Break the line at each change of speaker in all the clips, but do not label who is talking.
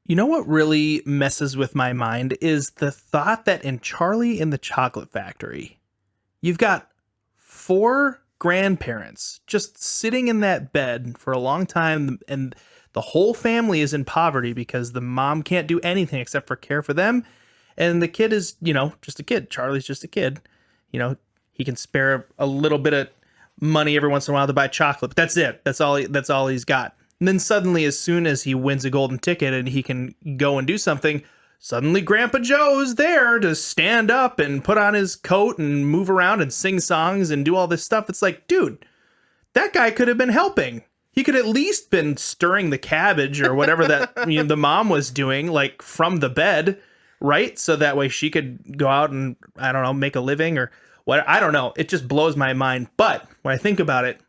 You know what really messes with my mind is the thought that in Charlie in the Chocolate Factory, you've got four grandparents just sitting in that bed for a long time, and the whole family is in poverty because the mom can't do anything except for care for them. And the kid is, just a kid. Charlie's just a kid. He can spare a little bit of money every once in a while to buy chocolate, but that's it. That's all he's got. And then suddenly, as soon as he wins a golden ticket and he can go and do something, suddenly Grandpa Joe's there to stand up and put on his coat and move around and sing songs and do all this stuff. It's like, dude, that guy could have been helping. He could at least been stirring the cabbage or whatever that the mom was doing, like from the bed, right? So that way she could go out and, I don't know, make a living or what. I don't know. It just blows my mind. But when I think about it,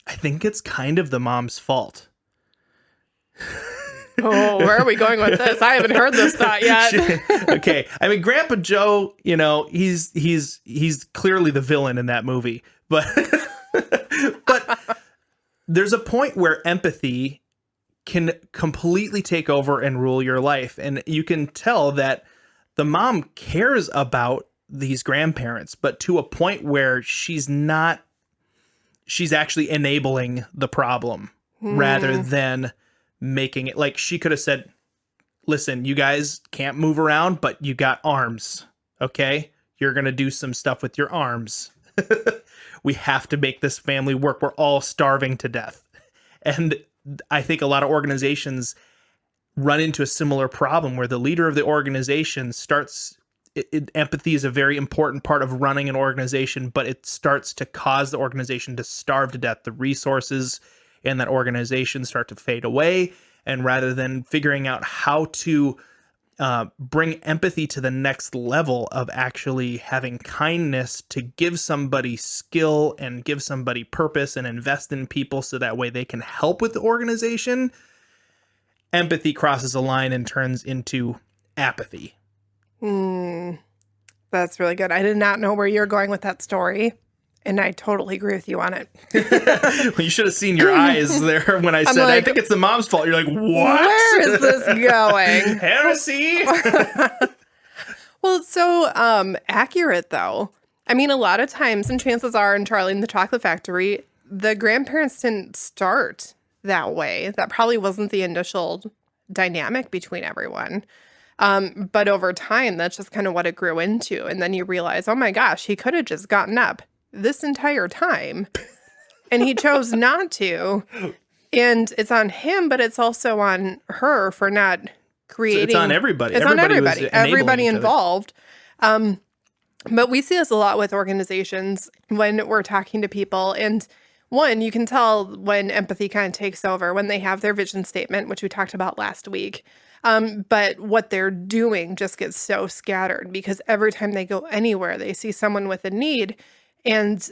I think it's kind of the mom's fault.
Oh, where are we going with this? I haven't heard this thought yet.
Okay. I mean, Grandpa Joe, he's clearly the villain in that movie. But there's a point where empathy can completely take over and rule your life. And you can tell that the mom cares about these grandparents, but to a point where she's actually enabling the problem rather than making it. Like, she could have said, listen, you guys can't move around, but you got arms. Okay. You're going to do some stuff with your arms. We have to make this family work. We're all starving to death. And I think a lot of organizations run into a similar problem where the leader of the organization starts empathy is a very important part of running an organization, but it starts to cause the organization to starve to death. The resources in that organization start to fade away. And rather than figuring out how to bring empathy to the next level of actually having kindness to give somebody skill and give somebody purpose and invest in people so that way they can help with the organization, empathy crosses a line and turns into apathy.
That's really good. I did not know where you're going with that story, and I totally agree with you on it.
Well, you should have seen your eyes there when I said, like, I think it's the mom's fault. You're like, what?
Where is this going?
Heresy?
Well, it's so accurate, though. I mean, a lot of times, and chances are in Charlie and the Chocolate Factory, the grandparents didn't start that way. That probably wasn't the initial dynamic between everyone. But over time, that's just kind of what it grew into. And then you realize, oh my gosh, he could have just gotten up this entire time. And he chose not to. And it's on him, but it's also on her for not creating.
It's on everybody.
It's on everybody. Everybody involved. But we see this a lot with organizations when we're talking to people. And one, you can tell when empathy kind of takes over, when they have their vision statement, which we talked about last week. But what they're doing just gets so scattered because every time they go anywhere, they see someone with a need and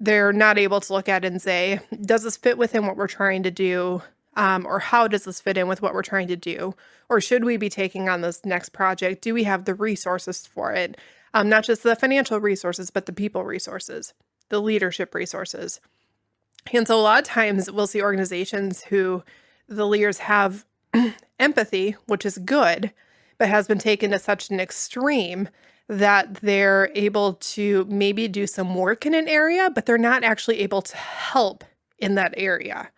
they're not able to look at it and say, does this fit within what we're trying to do? Or how does this fit in with what we're trying to do? Or should we be taking on this next project? Do we have the resources for it? Not just the financial resources, but the people resources, the leadership resources. And so a lot of times we'll see organizations who the leaders have empathy, which is good, but has been taken to such an extreme that they're able to maybe do some work in an area, but they're not actually able to help in that area.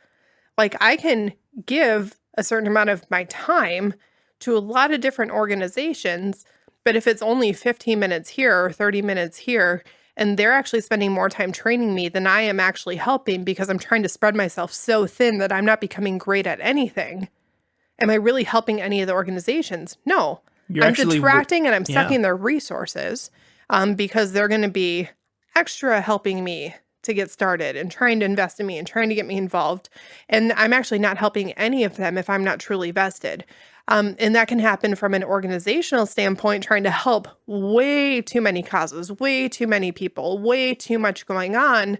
Like, I can give a certain amount of my time to a lot of different organizations, but if it's only 15 minutes here or 30 minutes here, and they're actually spending more time training me than I am actually helping because I'm trying to spread myself so thin that I'm not becoming great at anything. Am I really helping any of the organizations? No. I'm detracting and I'm sucking their resources because they're going to be extra helping me to get started and trying to invest in me and trying to get me involved. And I'm actually not helping any of them if I'm not truly vested. And that can happen from an organizational standpoint, trying to help way too many causes, way too many people, way too much going on,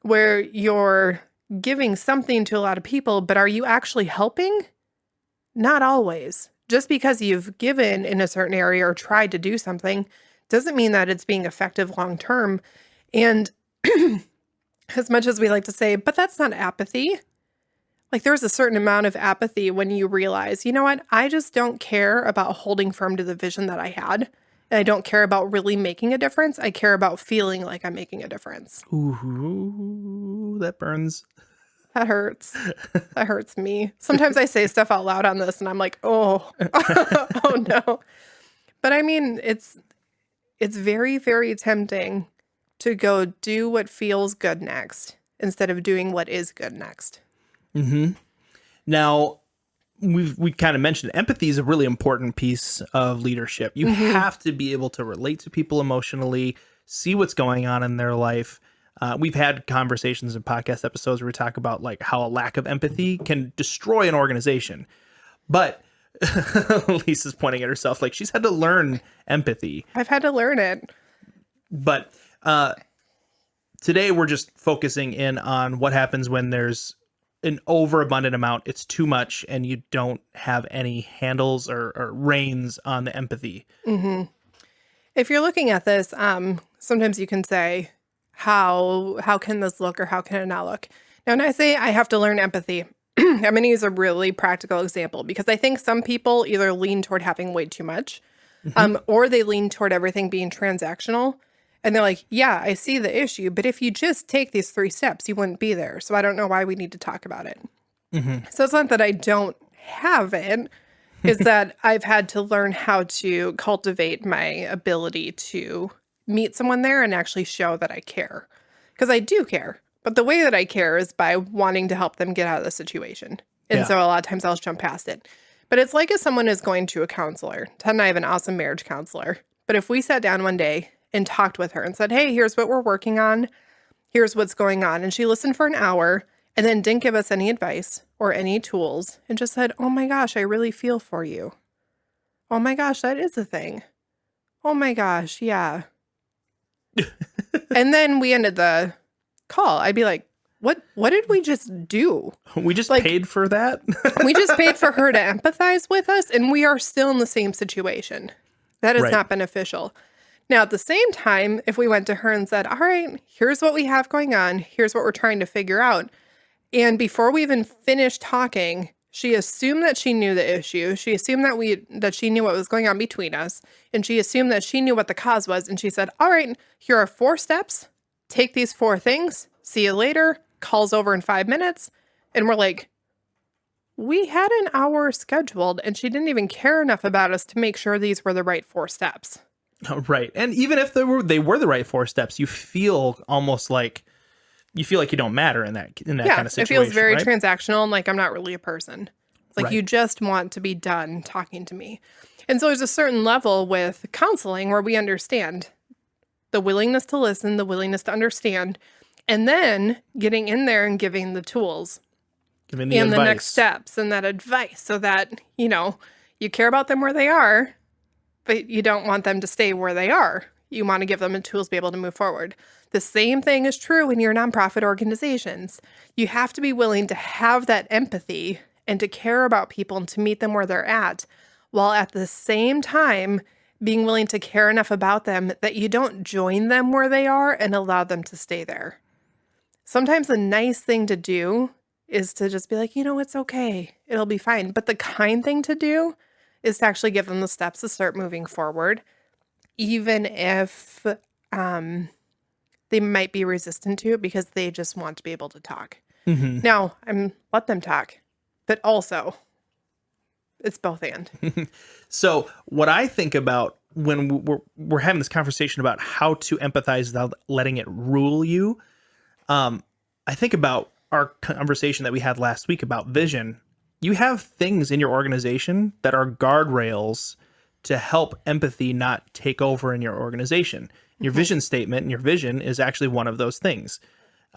where you're giving something to a lot of people, but are you actually helping? Not always. Just because you've given in a certain area or tried to do something doesn't mean that it's being effective long term. And as much as we like to say, but that's not apathy. Like there's a certain amount of apathy when you realize, you know what? I just don't care about holding firm to the vision that I had. And I don't care about really making a difference. I care about feeling like I'm making a difference.
Ooh, that burns.
That hurts. That hurts me. Sometimes I say stuff out loud on this and I'm like, oh, oh no. But I mean, it's very, very tempting to go do what feels good next instead of doing what is good next.
Mm-hmm. Now, we kind of mentioned empathy is a really important piece of leadership. You have to be able to relate to people emotionally, see what's going on in their life. We've had conversations in podcast episodes where we talk about like how a lack of empathy can destroy an organization. But Lisa's pointing at herself like she's had to learn empathy.
I've had to learn it.
But today we're just focusing in on what happens when there's an overabundant amount. It's too much and you don't have any handles or reins on the empathy.
Mm-hmm. If you're looking at this, sometimes you can say, how can this look or how can it not look? Now, when I say I have to learn empathy, I'm going to use a really practical example because I think some people either lean toward having way too much or they lean toward everything being transactional. And they're like, yeah, I see the issue, but if you just take these 3 steps, you wouldn't be there. So I don't know why we need to talk about it. So it's not that I don't have it, is that I've had to learn how to cultivate my ability to meet someone there and actually show that I care. Because I do care. But the way that I care is by wanting to help them get out of the situation. And so a lot of times I'll jump past it. But it's like if someone is going to a counselor. Ted and I have an awesome marriage counselor. But if we sat down one day and talked with her and said, hey, here's what we're working on. Here's what's going on. And she listened for an hour and then didn't give us any advice or any tools and just said, oh my gosh, I really feel for you. Oh my gosh, that is a thing. Oh my gosh, yeah. And then we ended the call. I'd be like, what did we just do?
We just paid for that?
We just paid for her to empathize with us and we are still in the same situation. That is not beneficial. Now, at the same time, if we went to her and said, all right, here's what we have going on. Here's what we're trying to figure out. And before we even finished talking, she assumed that she knew the issue. She assumed that she knew what was going on between us. And she assumed that she knew what the cause was. And she said, all right, here are 4 steps. Take these 4 things. See you later. Call's over in 5 minutes. And we're like, we had an hour scheduled and she didn't even care enough about us to make sure these were the right 4 steps.
Right. And even if they were the right 4 steps, you feel almost like you don't matter in that kind of situation.
It feels very transactional and like I'm not really a person. It's like you just want to be done talking to me. And so there's a certain level with counseling where we understand the willingness to listen, the willingness to understand, and then getting in there and giving the tools
and
the next steps and that advice so that, you care about them where they are, but you don't want them to stay where they are. You want to give them the tools to be able to move forward. The same thing is true in your nonprofit organizations. You have to be willing to have that empathy and to care about people and to meet them where they're at, while at the same time being willing to care enough about them that you don't join them where they are and allow them to stay there. Sometimes the nice thing to do is to just be like, it's okay. It'll be fine. But the kind thing to do is to actually give them the steps to start moving forward, even if they might be resistant to it because they just want to be able to talk. Now, let them talk, but also it's both and.
So what I think about when we're having this conversation about how to empathize without letting it rule you, I think about our conversation that we had last week about vision. You have things in your organization that are guardrails to help empathy not take over in your organization. Your vision statement and your vision is actually one of those things.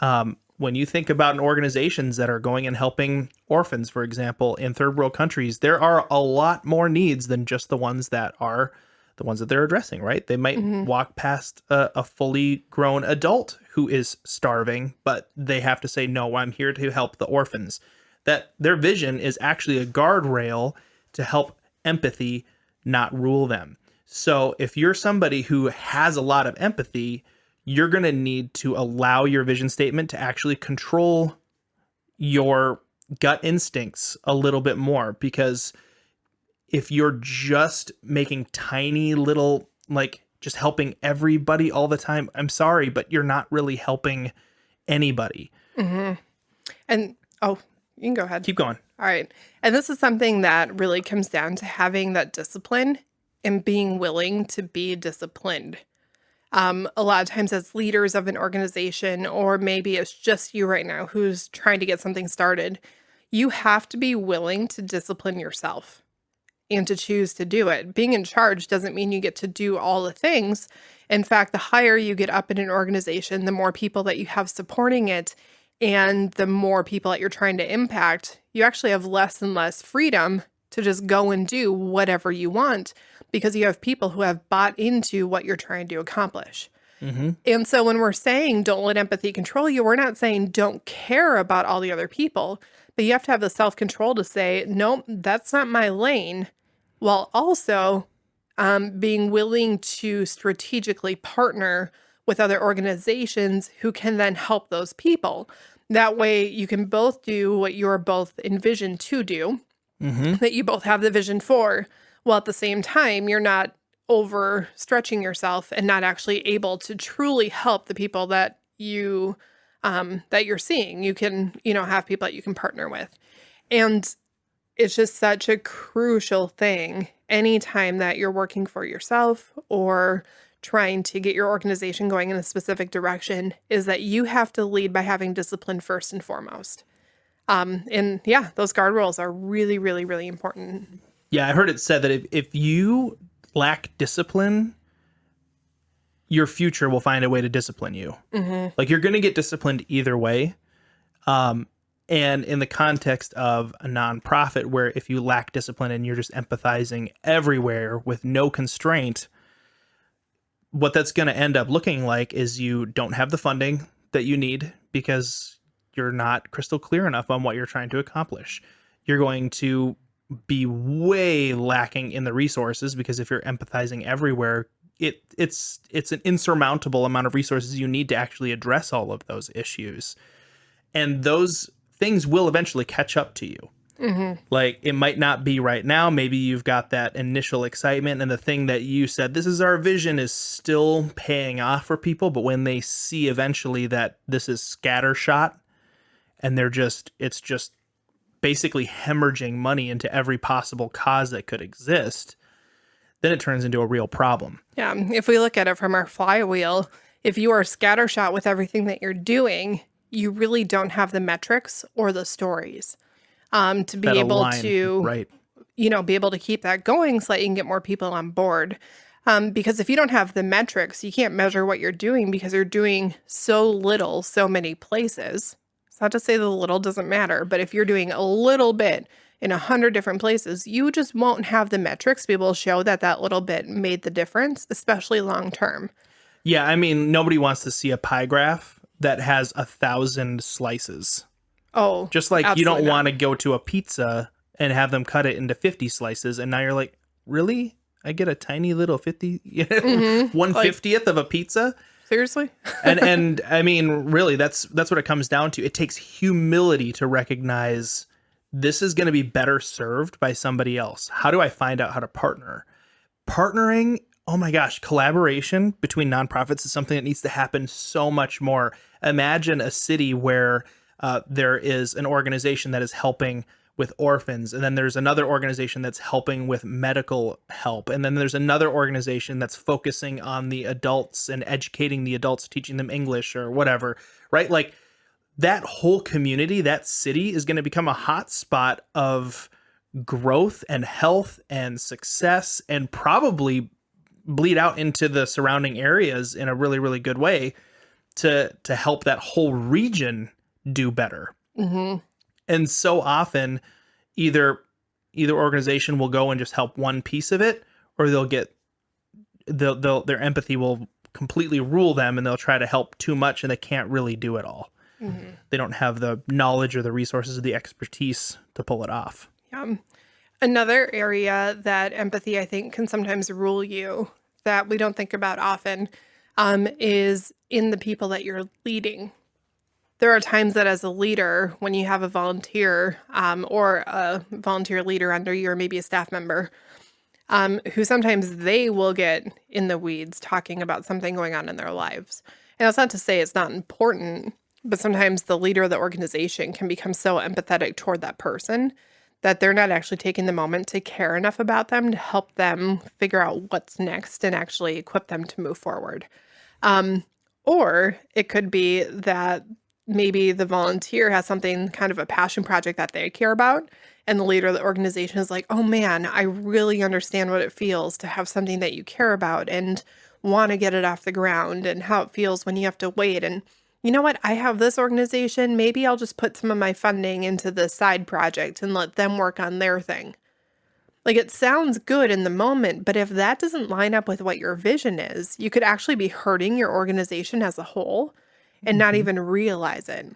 When you think about organizations that are going and helping orphans, for example, in third world countries, there are a lot more needs than just the ones that they're addressing, right? They might walk past a fully grown adult who is starving, but they have to say, no, I'm here to help the orphans. That their vision is actually a guardrail to help empathy not rule them. So if you're somebody who has a lot of empathy, you're going to need to allow your vision statement to actually control your gut instincts a little bit more, because if you're just making tiny little, like just helping everybody all the time, I'm sorry, but you're not really helping anybody.
Mm-hmm. And, oh, you can go ahead.
Keep going.
All right. And this is something that really comes down to having that discipline and being willing to be disciplined. A lot of times as leaders of an organization, or maybe it's just you right now who's trying to get something started, you have to be willing to discipline yourself and to choose to do it. Being in charge doesn't mean you get to do all the things. In fact, the higher you get up in an organization, the more people that you have supporting it, and the more people that you're trying to impact, you actually have less and less freedom to just go and do whatever you want, because you have people who have bought into what you're trying to accomplish.
Mm-hmm.
And so when we're saying don't let empathy control you, we're not saying don't care about all the other people, but you have to have the self-control to say, nope, that's not my lane, while also being willing to strategically partner with other organizations who can then help those people. That way you can both do what you're both envisioned to do, that you both have the vision for, while at the same time you're not overstretching yourself and not actually able to truly help the people that you that you're seeing. You can, have people that you can partner with. And it's just such a crucial thing anytime that you're working for yourself or trying to get your organization going in a specific direction, is that you have to lead by having discipline first and foremost. And yeah, those guardrails are really, really, really important.
Yeah, I heard it said that if you lack discipline, your future will find a way to discipline you.
Mm-hmm.
Like, you're going to get disciplined either way. And in the context of a nonprofit, where if you lack discipline and you're just empathizing everywhere with no constraint, what that's going to end up looking like is you don't have the funding that you need because you're not crystal clear enough on what you're trying to accomplish. You're going to be way lacking in the resources, because if you're empathizing everywhere, it's an insurmountable amount of resources you need to actually address all of those issues. And those things will eventually catch up to you.
Mm-hmm.
Like, it might not be right now. Maybe you've got that initial excitement and the thing that you said, this is our vision, is still paying off for people. But when they see eventually that this is scattershot and it's just basically hemorrhaging money into every possible cause that could exist, then it turns into a real problem.
Yeah. If we look at it from our flywheel, if you are scattershot with everything that you're doing, you really don't have the metrics or the stories to be able to,
right,
be able to keep that going so that you can get more people on board. Because if you don't have the metrics, you can't measure what you're doing because you're doing so little, so many places. It's not to say the little doesn't matter, but if you're doing a little bit in 100 different places, you just won't have the metrics to be able to show that little bit made the difference, especially long term.
Yeah, I mean, nobody wants to see a pie graph that has 1,000 slices.
Oh,
just like you don't want to go to a pizza and have them cut it into 50 slices, and now you're like, really? I get a tiny little 50, 1/50th of a pizza?
Seriously?
and I mean, really, that's what it comes down to. It takes humility to recognize this is going to be better served by somebody else. How do I find out how to partner? Partnering, oh my gosh, collaboration between nonprofits is something that needs to happen so much more. Imagine a city where there is an organization that is helping with orphans, and then there's another organization that's helping with medical help, and then there's another organization that's focusing on the adults and educating the adults, teaching them English or whatever, right? Like, that whole community, that city is going to become a hot spot of growth and health and success, and probably bleed out into the surrounding areas in a really, really good way to help that whole region do better.
Mm-hmm.
And so often either organization will go and just help one piece of it, or their empathy will completely rule them, and they'll try to help too much, and they can't really do it all. Mm-hmm. They don't have the knowledge or the resources or the expertise to pull it off.
Yeah. Another area that empathy, I think, can sometimes rule you that we don't think about often is in the people that you're leading. there are times that as a leader, when you have a volunteer or a volunteer leader under you, or maybe a staff member, who sometimes they will get in the weeds talking about something going on in their lives. And that's not to say it's not important, but sometimes the leader of the organization can become so empathetic toward that person that they're not actually taking the moment to care enough about them to help them figure out what's next and actually equip them to move forward. Or it could be that maybe the volunteer has something, kind of a passion project that they care about, and the leader of the organization is like, oh man, I really understand what it feels to have something that you care about and want to get it off the ground, and how it feels when you have to wait. And you know what? I have this organization. Maybe I'll just put some of my funding into this side project and let them work on their thing. Like, it sounds good in the moment, but if that doesn't line up with what your vision is, you could actually be hurting your organization as a whole and not even realize it.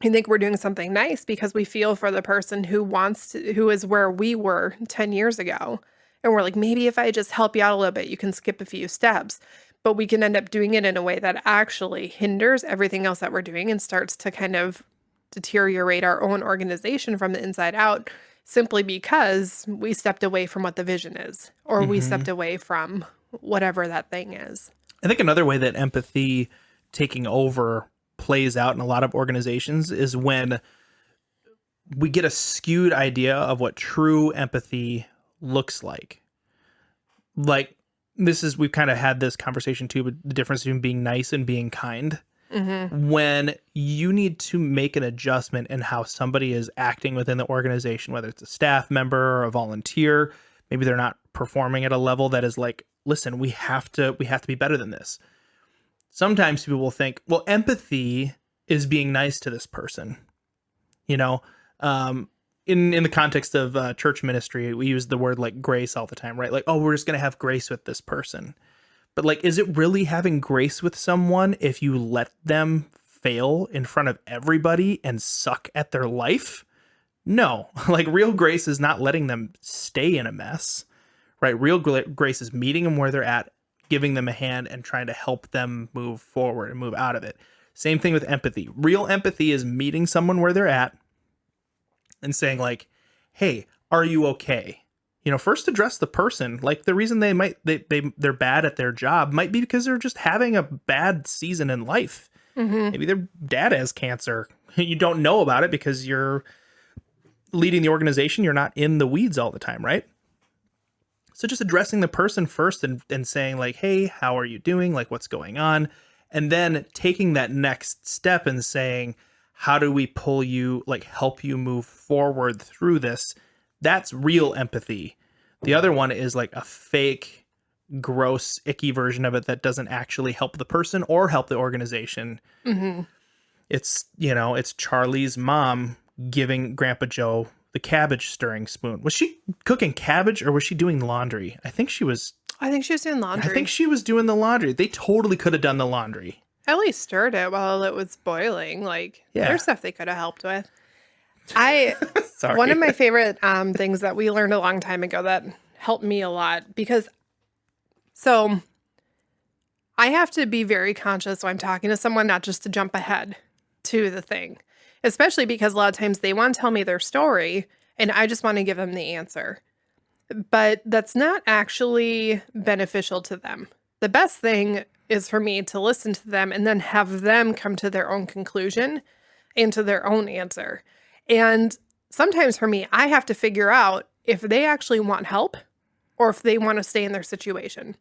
I think we're doing something nice because we feel for the person who is where we were 10 years ago. And we're like, maybe if I just help you out a little bit, you can skip a few steps. But we can end up doing it in a way that actually hinders everything else that we're doing and starts to kind of deteriorate our own organization from the inside out, simply because we stepped away from what the vision is, or we stepped away from whatever that thing is.
I think another way that empathy taking over plays out in a lot of organizations is when we get a skewed idea of what true empathy looks like. Like, we've kind of had this conversation too, but the difference between being nice and being kind. When you need to make an adjustment in how somebody is acting within the organization, whether it's a staff member or a volunteer, maybe they're not performing at a level that is like, listen, we have to be better than this. Sometimes people will think, well, empathy is being nice to this person. You know, in the context of church ministry, we use the word like grace all the time, right? Like, oh, we're just going to have grace with this person. But like, is it really having grace with someone if you let them fail in front of everybody and suck at their life? No, like, real grace is not letting them stay in a mess, right? Real grace is meeting them where they're at, giving them a hand and trying to help them move forward and move out of it. Same thing with empathy. Real empathy is meeting someone where they're at and saying like, hey, are you okay? You know, first address the person. Like, the reason they're bad at their job might be because they're just having a bad season in life. Maybe their dad has cancer. You don't know about it because you're leading the organization. You're not in the weeds all the time, right? So just addressing the person first and saying like, hey, how are you doing? Like, what's going on? And then taking that next step and saying, how do we pull you, like, help you move forward through this? That's real empathy. The other one is like a fake, gross, icky version of it that doesn't actually help the person or help the organization. It's, you know, it's Charlie's mom giving Grandpa Joe the cabbage stirring spoon. Was she cooking cabbage or was she doing laundry? I think she was
doing laundry.
I think she was doing the laundry. They totally could have done the laundry.
At least stirred it while it was boiling. Like, there's stuff they could have helped with. One of my favorite things that we learned a long time ago that helped me a lot, because I have to be very conscious when I'm talking to someone, not just to jump ahead to the thing, especially because a lot of times they want to tell me their story and I just want to give them the answer. But that's not actually beneficial to them. The best thing is for me to listen to them and then have them come to their own conclusion and to their own answer. And sometimes for me, I have to figure out if they actually want help or if they want to stay in their situation.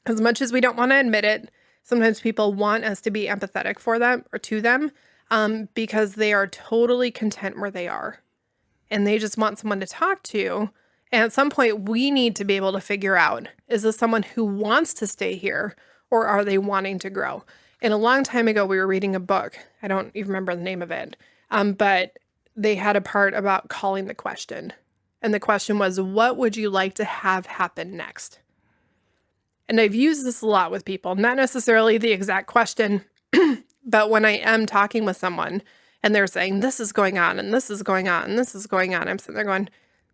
As much as we don't want to admit it, sometimes people want us to be empathetic for them or to them because they are totally content where they are. And they just want someone to talk to. And at some point, we need to be able to figure out, is this someone who wants to stay here or are they wanting to grow? And a long time ago, we were reading a book. I don't even remember the name of it. But they had a part about calling the question. And the question was, what would you like to have happen next? And I've used this a lot with people, not necessarily the exact question, but when I am talking with someone and they're saying, this is going on and this is going on and this is going on, I'm sitting there going,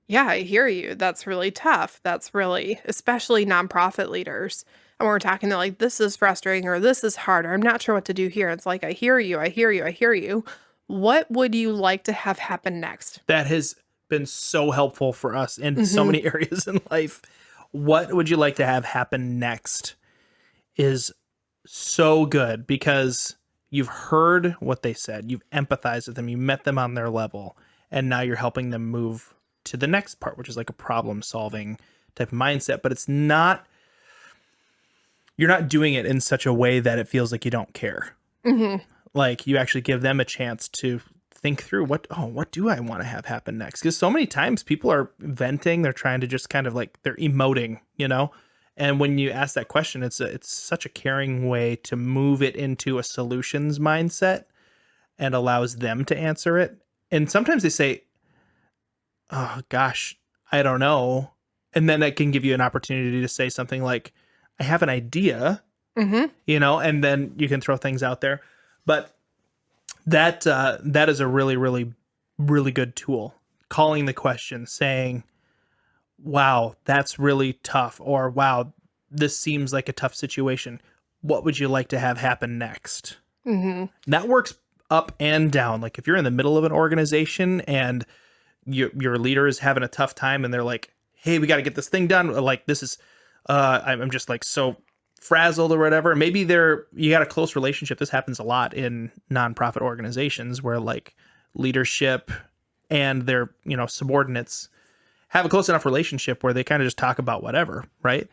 yeah, I hear you. That's really tough. That's really, especially nonprofit leaders. and we're talking to like, this is frustrating or this is hard or I'm not sure what to do here. It's like, I hear you, I hear you, I hear you. What would you like to have happen next?
That has been so helpful for us in so
Mm-hmm.
many areas in life. What would you like to have happen next is so good because you've heard what they said, you've empathized with them, you met them on their level, and now you're helping them move to the next part, which is like a problem solving type of mindset. But it's not, you're not doing it in such a way that it feels like you don't care.
Mm-hmm.
Like you actually give them a chance to think through what do I want to have happen next? Because so many times people are venting, they're trying to just kind of like, they're emoting, you know? And when you ask that question, it's such a caring way to move it into a solutions mindset and allows them to answer it. And sometimes they say, oh gosh, I don't know. And then that can give you an opportunity to say something like, I have an idea,
Mm-hmm.
you know, and then you can throw things out there. But that is a really, really, really good tool. Calling the question, saying, wow, that's really tough, or wow, this seems like a tough situation. What would you like to have happen next?
Mm-hmm.
That works up and down. Like if you're in the middle of an organization and your leader is having a tough time and they're like, hey, we got to get this thing done. Like this is, I'm just like so frazzled or whatever. Maybe you got a close relationship. This happens a lot in nonprofit organizations where like leadership and their, subordinates have a close enough relationship where they kind of just talk about whatever, right?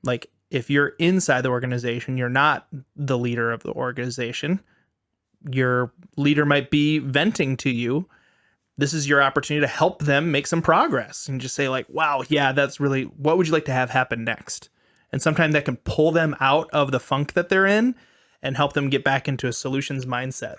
Like if you're inside the organization, you're not the leader of the organization. Your leader might be venting to you. This is your opportunity to help them make some progress and just say like, wow, yeah, that's really, what would you like to have happen next? And sometimes that can pull them out of the funk that they're in and help them get back into a solutions mindset.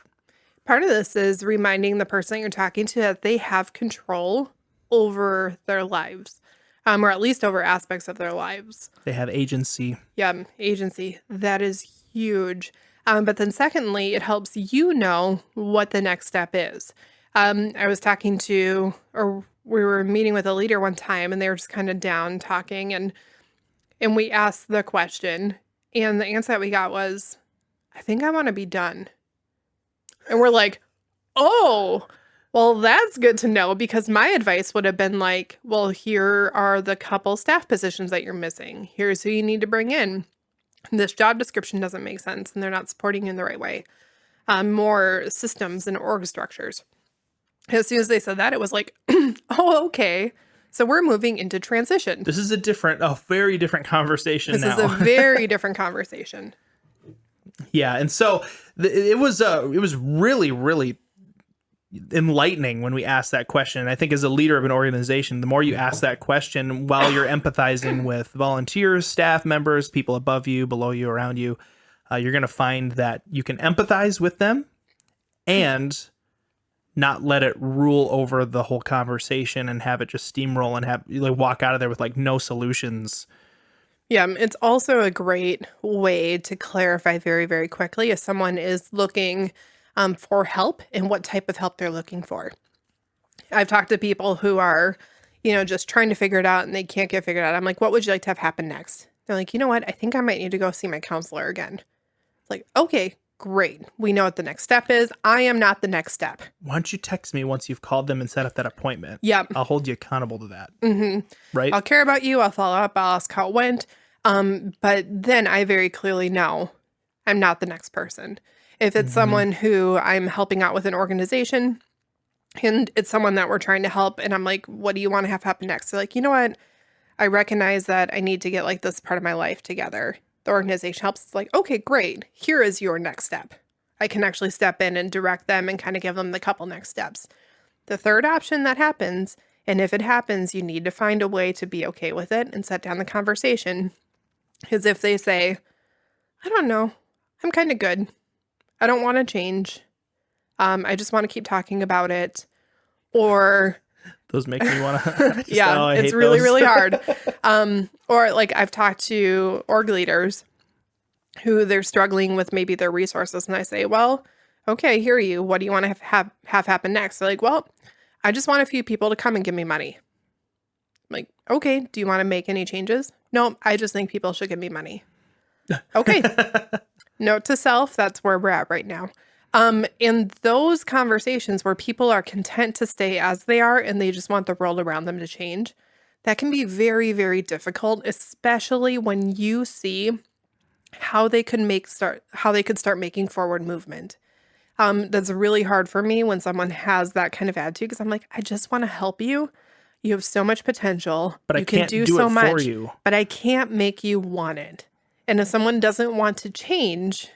Part of this is reminding the person that you're talking to that they have control over their lives, or at least over aspects of their lives.
They have agency.
Yeah, agency. That is huge. But then secondly, it helps you know what the next step is. I was talking to, or we were meeting with a leader one time and they were just kind of down talking and we asked the question and the answer that we got was, I think I want to be done. And we're like, oh, well, that's good to know because my advice would have been like, well, here are the couple staff positions that you're missing. Here's who you need to bring in. This job description doesn't make sense and they're not supporting you in the right way. More systems and org structures. As soon as they said that, it was like, oh, okay. So we're moving into transition.
This is a very different conversation
This
now.
is a very different conversation.
Yeah, and so it was really, really enlightening when we asked that question. And I think as a leader of an organization, the more you ask that question while you're empathizing with volunteers, staff members, people above you, below you, around you, you're going to find that you can empathize with them and not let it rule over the whole conversation and have it just steamroll and have you like walk out of there with like no solutions.
Yeah, it's also a great way to clarify very, very quickly if someone is looking for help and what type of help they're looking for. I've talked to people who are, just trying to figure it out and they can't get figured out. I'm like, what would you like to have happen next? They're like, you know what? I think I might need to go see my counselor again. It's like, okay, great. We know what the next step is. I am not the next step.
Why don't you text me once you've called them and set up that appointment?
Yep.
I'll hold you accountable to that.
Mm-hmm.
Right?
I'll care about you. I'll follow up. I'll ask how it went. But then I very clearly know I'm not the next person. If it's someone who I'm helping out with an organization and it's someone that we're trying to help and I'm like, what do you want to have happen next? They're like, you know what? I recognize that I need to get like this part of my life together. The organization helps. It's like, okay, great. Here is your next step. I can actually step in and direct them and kind of give them the couple next steps. The third option that happens, and if it happens, you need to find a way to be okay with it and set down the conversation, is if they say, I don't know, I'm kind of good. I don't want to change. I just want to keep talking about it. Or
those make me want to.
Yeah, it's really, really hard. Or like I've talked to org leaders who they're struggling with maybe their resources. And I say, well, okay, I hear you. What do you want to have happen next? They're like, well, I just want a few people to come and give me money. I'm like, okay, do you want to make any changes? No, I just think people should give me money. Okay. Note to self, that's where we're at right now. In those conversations where people are content to stay as they are and they just want the world around them to change, that can be very, very difficult, especially when you see how they could start making forward movement. That's really hard for me when someone has that kind of attitude because I'm like, I just want to help you. You have so much potential.
But I
You can
can't
do
do
so
it for
much,
you.
but I can't make you want it. And if someone doesn't want to change,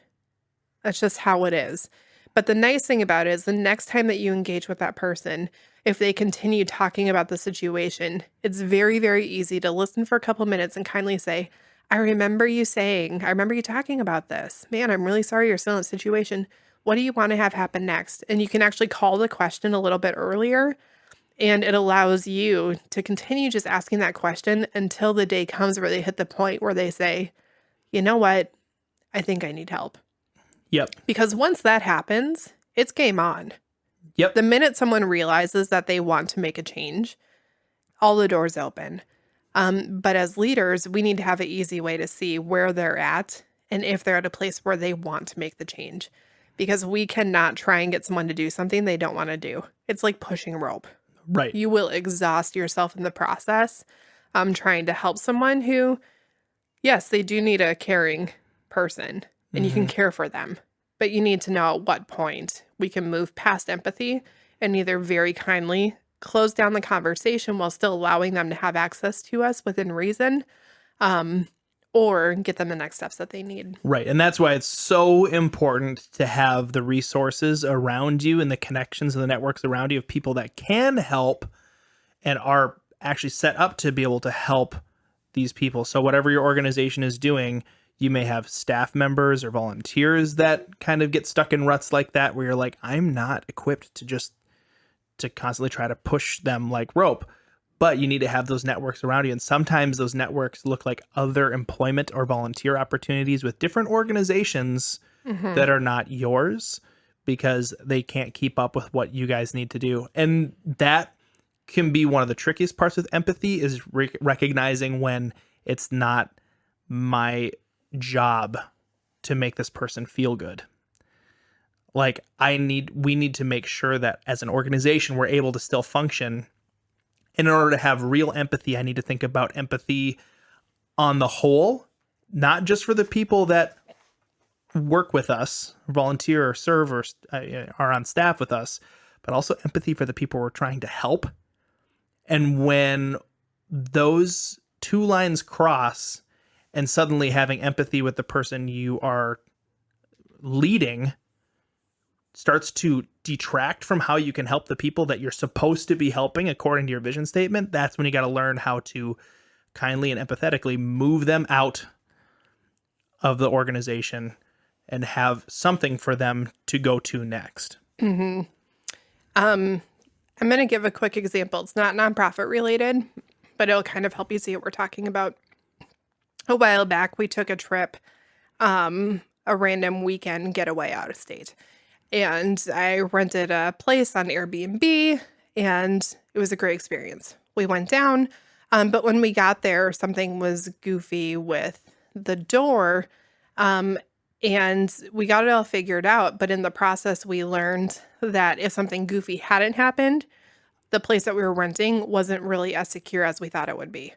that's just how it is. But the nice thing about it is the next time that you engage with that person, if they continue talking about the situation, it's very, very easy to listen for a couple minutes and kindly say, I remember you talking about this. Man, I'm really sorry you're still in a situation. What do you want to have happen next? And you can actually call the question a little bit earlier, and it allows you to continue just asking that question until the day comes where they hit the point where they say, you know what? I think I need help.
Yep.
Because once that happens, it's game on.
Yep.
The minute someone realizes that they want to make a change, all the doors open. But as leaders, we need to have an easy way to see where they're at and if they're at a place where they want to make the change. Because we cannot try and get someone to do something they don't want to do. It's like pushing rope.
Right.
You will exhaust yourself in the process trying to help someone who, yes, they do need a caring person and you can care for them. But you need to know at what point we can move past empathy and either very kindly close down the conversation while still allowing them to have access to us within reason, or get them the next steps that they need.
Right. And that's why it's so important to have the resources around you and the connections and the networks around you of people that can help and are actually set up to be able to help these people. So whatever your organization is doing, you may have staff members or volunteers that kind of get stuck in ruts like that, where you're like, I'm not equipped to constantly try to push them like rope. But you need to have those networks around you. And sometimes those networks look like other employment or volunteer opportunities with different organizations that are not yours because they can't keep up with what you guys need to do. And that can be one of the trickiest parts with empathy is recognizing when it's not my job to make this person feel good. Like we need to make sure that as an organization, we're able to still function. And in order to have real empathy, I need to think about empathy on the whole, not just for the people that work with us, volunteer or serve or are on staff with us, but also empathy for the people we're trying to help. And when those two lines cross and suddenly having empathy with the person you are leading starts to detract from how you can help the people that you're supposed to be helping according to your vision statement, that's when you got to learn how to kindly and empathetically move them out of the organization and have something for them to go to next.
I'm going to give a quick example. It's not nonprofit related, but it'll kind of help you see what we're talking about. A while back, we took a trip, a random weekend getaway out of state. And I rented a place on Airbnb, and it was a great experience. We went down, but when we got there, something was goofy with the door, and we got it all figured out. But in the process, we learned that if something goofy hadn't happened, the place that we were renting wasn't really as secure as we thought it would be.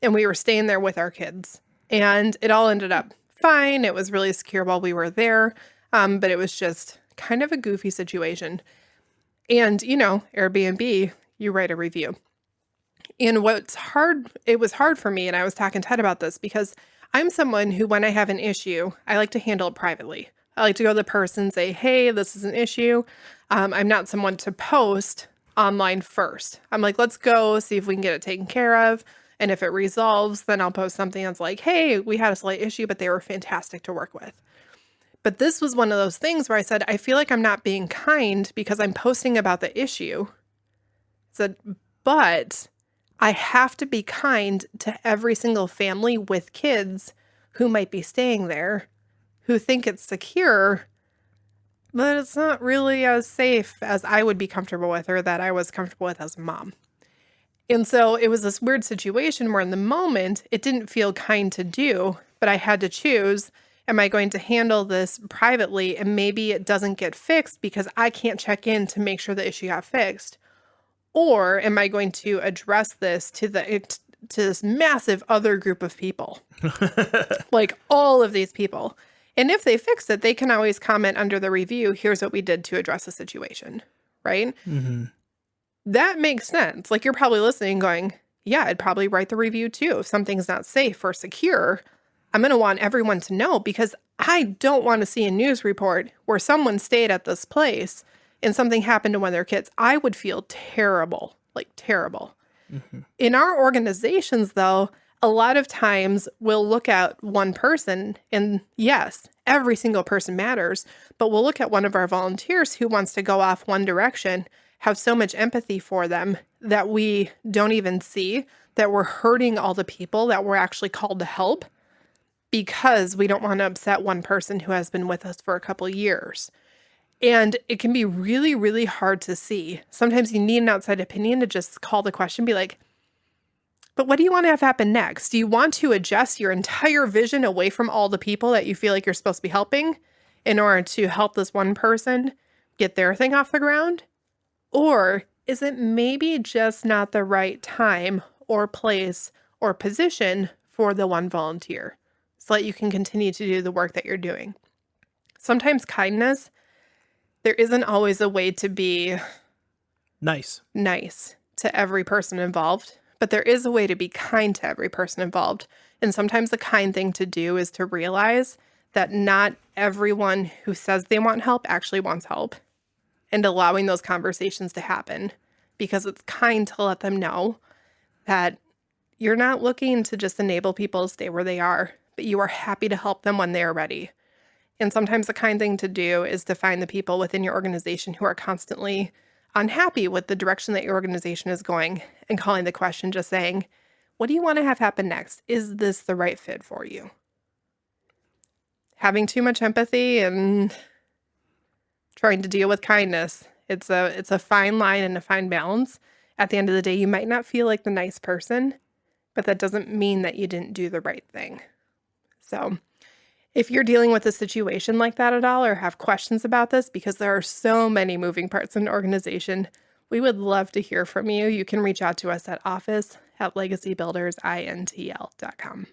And we were staying there with our kids, and it all ended up fine. It was really secure while we were there, but it was just kind of a goofy situation. And, Airbnb, you write a review. And it was hard for me, and I was talking to Ted about this because I'm someone who, when I have an issue, I like to handle it privately. I like to go to the person and say, hey, this is an issue. I'm not someone to post online first. I'm like, let's go see if we can get it taken care of. And if it resolves, then I'll post something that's like, hey, we had a slight issue, but they were fantastic to work with. But this was one of those things where I said, I feel like I'm not being kind because I'm posting about the issue. I said, but I have to be kind to every single family with kids who might be staying there, who think it's secure, but it's not really as safe as I would be comfortable with or that I was comfortable with as a mom. And so it was this weird situation where in the moment, it didn't feel kind to do, but I had to choose, am I going to handle this privately and maybe it doesn't get fixed because I can't check in to make sure the issue got fixed? Or am I going to address this to this massive other group of people? Like all of these people. And if they fix it, they can always comment under the review, here's what we did to address the situation, right?
Mm-hmm.
That makes sense. Like you're probably listening going, yeah, I'd probably write the review too. If something's not safe or secure, I'm going to want everyone to know because I don't want to see a news report where someone stayed at this place and something happened to one of their kids. I would feel terrible, like terrible. Mm-hmm. In our organizations, though, a lot of times we'll look at one person and yes, every single person matters, but we'll look at one of our volunteers who wants to go off one direction, have so much empathy for them that we don't even see that we're hurting all the people that we're actually called to help because we don't want to upset one person who has been with us for a couple of years. And it can be really, really hard to see. Sometimes you need an outside opinion to just call the question, be like, but what do you want to have happen next? Do you want to adjust your entire vision away from all the people that you feel like you're supposed to be helping in order to help this one person get their thing off the ground? Or is it maybe just not the right time or place or position for the one volunteer so that you can continue to do the work that you're doing? Sometimes kindness, there isn't always a way to be nice to every person involved, but there is a way to be kind to every person involved. And sometimes the kind thing to do is to realize that not everyone who says they want help actually wants help, and allowing those conversations to happen, because it's kind to let them know that you're not looking to just enable people to stay where they are, but you are happy to help them when they are ready. And sometimes the kind thing to do is to find the people within your organization who are constantly unhappy with the direction that your organization is going and calling the question, just saying, what do you want to have happen next? Is this the right fit for you? Having too much empathy and trying to deal with kindness, it's a fine line and a fine balance. At the end of the day, you might not feel like the nice person, but that doesn't mean that you didn't do the right thing. So if you're dealing with a situation like that at all or have questions about this, because there are so many moving parts in an organization, we would love to hear from you. You can reach out to us at office@legacybuildersintl.com.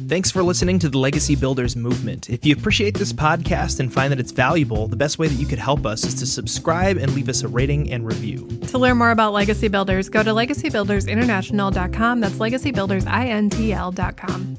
Thanks for listening to the Legacy Builders Movement. If you appreciate this podcast and find that it's valuable, the best way that you could help us is to subscribe and leave us a rating and review.
To learn more about Legacy Builders, go to legacybuildersinternational.com. That's legacybuildersintl.com.